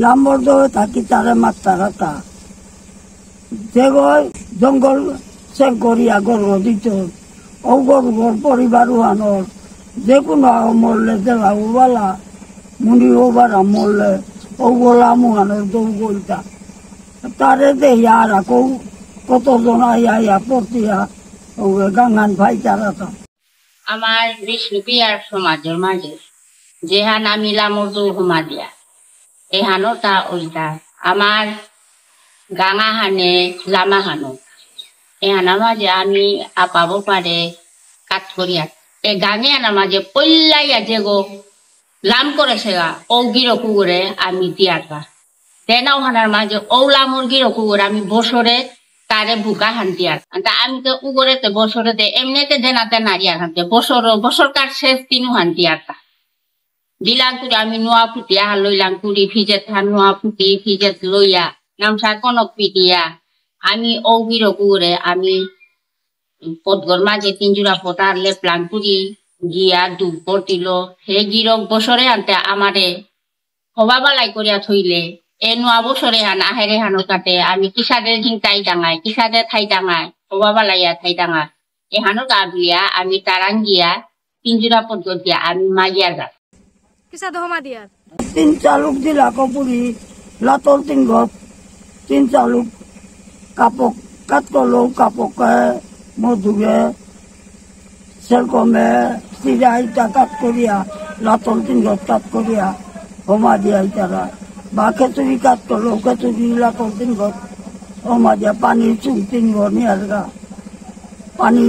লাম্বর্দ থাকি তারে মাত্রা রাতা যে জঙ্গল সে করিয়া গর্ব দিত ও গর্বর পরিবার আনর যে কোনো মরলে দেলা ওবালা মুনি ওবারা মরলে ও গোলা মুহানোর দৌ গলতা তারে দেয়া আর কতজন আইয়া পড়তিয়া ও গাঙ্গান ভাই তারাতা আমার বিষ্ণুপিয়ার সমাজের মাঝে যেহান আমি লামর্দু হুমা দিয়া এহানো তা ওইটা আমার গাঙা হানে লামা হানো এহানা মাঝে আমি আপাবো পারে কাজ করিয়া এ গাঙে আনা মাঝে পল্লাইয়া যে গো লাম করেছে গা ও গিরো কুকুরে আমি দিয়াটা দেনাও হানার মাঝে ও লামুর গিরো কুকুর আমি বছরে তারে বুকা হান দিয়ার আমি তো উগরেতে বছরে দে এমনিতে দেনাতে নারিয়া হানতে বছর কার শেষ তিনু হান দিয়াটা দিলাম করে আমি নোয়া ফুটিয়া লইলাম কুড়ি ভিজেত নোয়া ফুটি ভিজেত লইয়া নামসা কনক পিটিয়া আমি ও গিরো কুকুরে আমি পদগর মাঝে তিনজোড়া পটার লেপলাম কুড়ি গিয়া দুধ পড়তিল হে গিরক বছরে আনতে আমারে হবা বালাই করিয়া থইলে এ নোয়া বছরে হান আহেরে হানো কাটে আমি কিসাদের ঝিংটাই ডাঙাই কিসাদের ঠাই ডাঙাই হবা বালাইয়া ঠাই ডাঙাই এ হানো গা বুলিয়া আমি তারাং গিয়া তিনজোড়া পদগর দিয়া আমি মাগিয়ার গা কিসা দহমা দিয়ার তিন চালুক দিলা কপুরি লাতর তিন ঘর তিন চালুক কাপক কাট করলো কাপক মধুরে সেরকমে চিরা ইটা কাট করিয়া লাতর তিন ঘর কাট করিয়া হোমা দিয়া তারা বা খেচুরি কাট করলো খেচুরি লাতর তিন ঘর হোমা দিয়া পানির চুল তিন ঘর নিয়ে গা পানি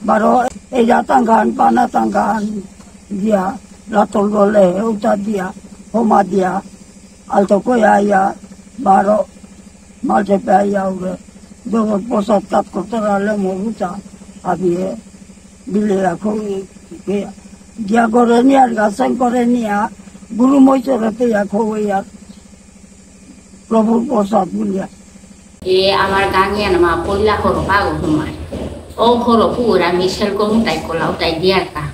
বারো এই টাঙ্গান পানা টাঙ্গান দিয়া লাতল গলে ওটা দিয়া হোমা দিয়া আলতো কই আইয়া বারো মাঝে পেয়ে উড়ে যখন প্রসাদ কাজ করতে রাখলে মরুটা আবিয়ে দিলে রাখো গিয়া করে নিয়ে গাছাই করে নিয়া গুরু মৈচরতে রাখো আর প্রভুর প্রসাদ বলিয়া এ আমার গাঙিয়া নামা পয়লা খরো পাগো ঘুমায় ও খরো পুর আমি সেরকম তাই কোলাও তাই দিয়ারটা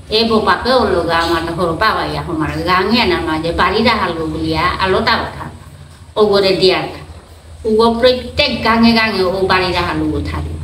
এ বোপাকে ওলো গা আমার খরো পাওয়াইয়া আমার গাঙিয়া নামা যে বাড়ি রাখালো বলিয়া আলোটা কথা ও করে দিয়ারটা ও প্রত্যেক গাঙে গাঙে ও বাড়ি রাখালো থাকবে